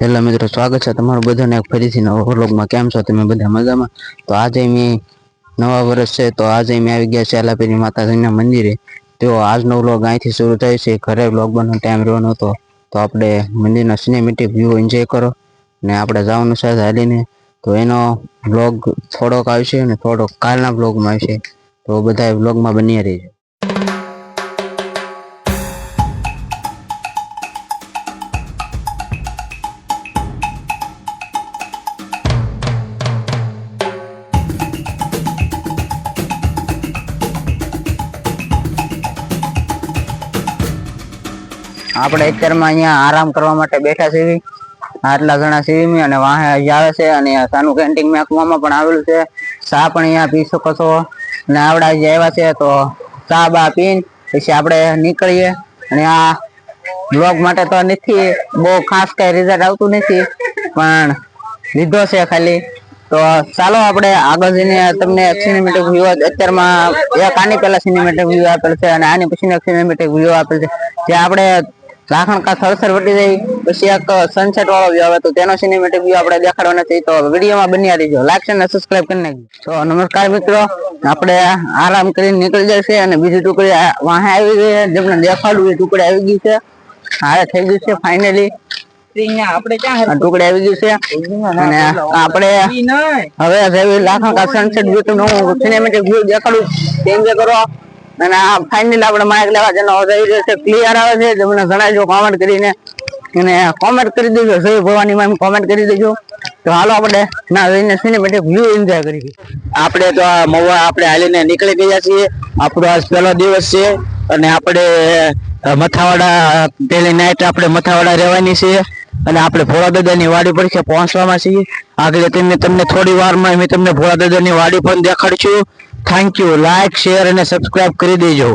Hello મિત્રો, સ્વાગત છે તમારું બધાને ફરીથી નવા વ્લોગમાં। કેમ છો તમે બધા મજામાં? તો આજે મેં નવા વર્ષ છે તો આજે મેં આવી ગયા છે આલાપીરી માતાજીના મંદિરે। તો આજનો વ્લોગ અહીંથી શરૂ થાય છે। ઘરે વ્લોગ બનાવવાનો ટાઈમ રહ્યો નહોતો તો આપણે મંદિરના સિનેમેટિક વ્યૂ એન્જોય કરો ને આપણે જવાનું છે હાલીને। તો એનો વ્લોગ થોડોક આવશે અને થોડોક કાલના વ્લોગમાં આવશે, તો બધા વ્લોગમાં બની રહેજો। આપણે અત્યારમાં અહીંયા આરામ કરવા માટે બેઠા છીએ। આટલા જણા છીએ અને વાહે આવે છે અને સાનું કેન્ટીન મેકવામાં પણ આવેલું છે। ચા પણ અહીંયા પી શકો છો અને આવડા જે આવ્યા છે તો ચા બા પીને પછી આપણે નીકળીએ। અને આ બ્લોગ માટે તો નથી બહુ ખાસ કઈ રિઝલ્ટ આવતું નથી, પણ લીધો છે ખાલી। તો ચાલો આપણે આગળ જઈને તમને સિનેમેટિક વ્યૂ અત્યારમાં એક આની પહેલા સિનેમેટિક વ્યૂ આપેલ છે અને આની પછી સિનેમેટિક વ્યૂ આપેલ છે, જે આપણે લાખણ કા થરસર વટી જાય પછી એક સનસેટ વાળો વ્યૂ આવે તો તેનો સિનેમેટિક વ્યૂ આપણે દેખાડવાનો છે। તો વિડીયોમાં બન્યા રહીજો, લાઈક અને સબસ્ક્રાઇબ કરી નાખજો। તો નમસ્કાર મિત્રો, આપણે આરામ કરીને નીકળી જાય છે અને બીજી ટુકડી વાહે આવી ગઈ છે, જેમને દેખાડવું એ ટુકડી આવી ગઈ છે। હારે થઈ ગયું છે ફાઇનલી, આપણે ક્યાં ટુકડી આવી ગઈ છે અને આપણે હવે જેવી લાખણ કા સનસેટ વ્યૂ નું સિનેમેટિક વ્યૂ દેખાડું એન્જોય કરો। અને આ ફાઇનલી આપણે માઇક લેવા જેનો થઈ રહ્યો છે ક્લિયર આવે છે, તમને જણાવજો કોમેન્ટ કરીને અને કોમેન્ટ કરી દેજો, જય ભવાની માં કોમેન્ટ કરી દેજો। તો હાલો આપણે ના જઈને સિનેમેટિક વ્યૂ એન્જોય કરીએ। આપણે તો આ મવા આપણે હાલીને નીકળી ગયા છીએ। આપણો આજ પહેલો દિવસ છે અને આપણે મથાવાડા પેલી નાઈટ આપણે મથાવાડા રહેવાની છે અને આપણે ભોળા દાદાની વાડી પર છે પહોંચવામાં છીએ। આગળ તમને થોડી વારમાં મેં તમને ભોળા દાદાની વાડી પણ દેખાડશું। થેન્ક યુ, લાઈક શેર અને સબસ્ક્રાઇબ કરી દેજો,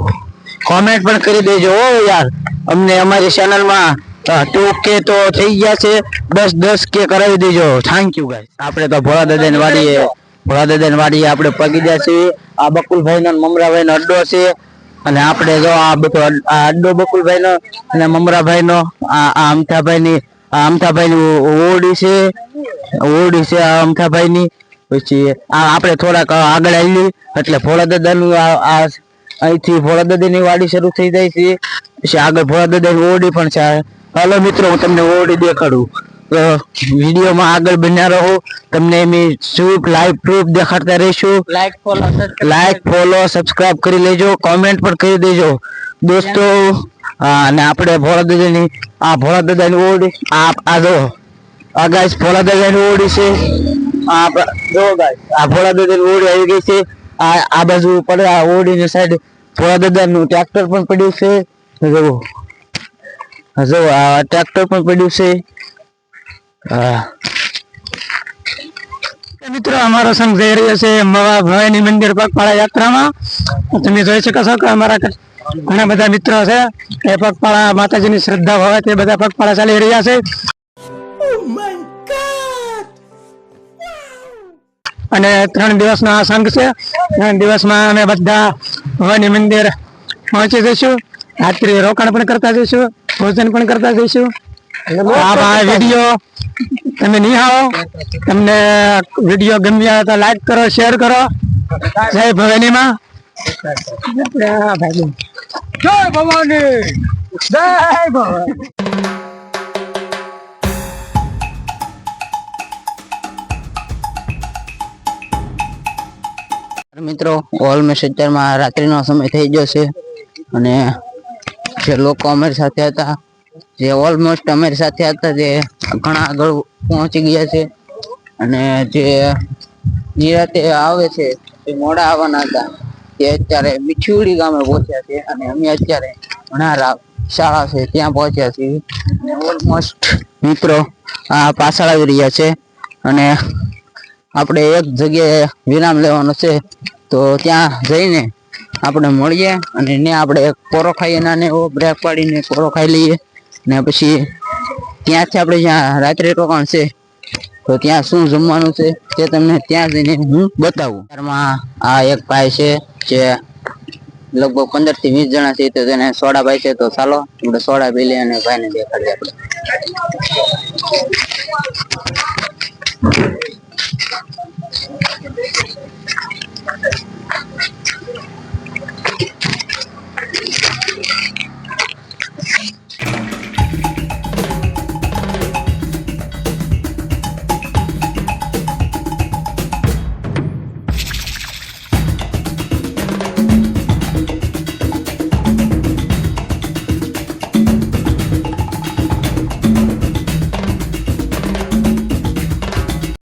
કોમેન્ટ પણ કરી દેજો યાર। અમને અમારી ચેનલમાં 2K તો થઈ ગયા છે, 10K કરાવી દેજો। Thank you guys. આપણે તો ભોળા દાદાની વાડીએ આપણે પગી ગયા છીએ। આ બકુલભાઈ નો મમરાભાઈ નો અડ્ડો છે અને આપણે જો આ બધો આ અડ્ડો બકુલભાઈ નો અને મમરાભાઈ નો આ અમથાભાઈ ની ઓરડી છે આ અમથાભાઈ ની। પછી આપણે થોડાક આગળ આવી એટલે ભોળા દાદાનું અહીંથી ભોળા દાદાની વાડી શરૂ થઈ જાય છે, પછી આગળ ભોળા દાદાની ઓરડી પણ છે। હાલો મિત્રો, હું તમને ઓરડી દેખાડું, તો વિડીયોમાં આગળ બન્યા રહો। તમને એમ લાઈવ પ્રૂફ દેખાડતા રહીશું। લાઈક ફોલો સબસ્ક્રાઇબ કરી લેજો, કોમેન્ટ પણ કરી દેજો દોસ્તો। અને આપણે ભોળા દાદાની ઓરડી આ જો આ ગાઈસ ભોળા દાદાની ઓરડી છે। જો ગાઈસ આ ભોળા દાદાની ઓરડી આવી ગઈ છે। આ બાજુ પડે આ ઓરડીની સાઈડ ભોળા દાદાનું ટ્રેક્ટર પણ પડ્યું છે। જો આ ટ્રેક્ટર પણ પડ્યું છે। મિત્રો, અમારો સંઘ જઈ રહ્યો છે મવા ભવાની મંદિર પગપાળા યાત્રામાં। તમે જોઈ શકો છો કે અમારા ઘણા બધા મિત્રો છે એ પગપાળા માતાજીની શ્રદ્ધા હોય તે બધા પગપાળા ચાલી રહ્યા છે। અને 3 દિવસનો આ સંઘ છે। 3 દિવસમાં અમે બધા ભવાની મંદિર પહોંચી જઈશું। રાત્રિ રોકાણ પણ કરતા જઈશું, ભોજન પણ કરતા જઈશું। આ વિડીયો તમે નિહાળો, તમને વિડીયો ગમ્યા તો લાઈક કરો, શેર કરો। જય ભવાની માં, જય ભવાની, જય ભવાની। મિત્રો, ઓલમોસ્ટ અત્યારમાં રાત્રિનો સમય થઈ ગયો છે અને જે લોકો અમારી સાથે હતા, જે ઓલમોસ્ટ અમારી સાથે હતા, જે ઘણા આગળ પહોંચી ગયા છે અને જે નિરાતે આવે છે તે મોડા આવવાના હતા તે અત્યારે બિછુડી ગામે પહોંચ્યા છે અને અમે અત્યારે ઘણા શાળા છે ત્યાં પહોંચ્યા છીએ। ઓલમોસ્ટ મિત્રો આ પાછળ આવી રહ્યા છે અને આપણે એક જગ્યાએ વિરામ લેવાનો છે, તો ત્યાં જઈને આપણે મળીએ અને એને આપણે કોરો ખાઈએ, નાને એવો બ્રેક પાડીને કોરો ખાઈ લઈએ ને પછી ત્યાંથી આપણે જ્યાં રાત્રે રોકાણ છે તો ત્યાં શું જમવાનું છે તે તમને ત્યાં જઈને હું બતાવું। આ એક ભાઈ છે જે લગભગ 15 થી 20 જણા છે, તો તેને સોડા ભાઈ છે, તો ચાલો આપણે સોડા પી લઈએ અને ભાઈને દેખાડીએ આપણે।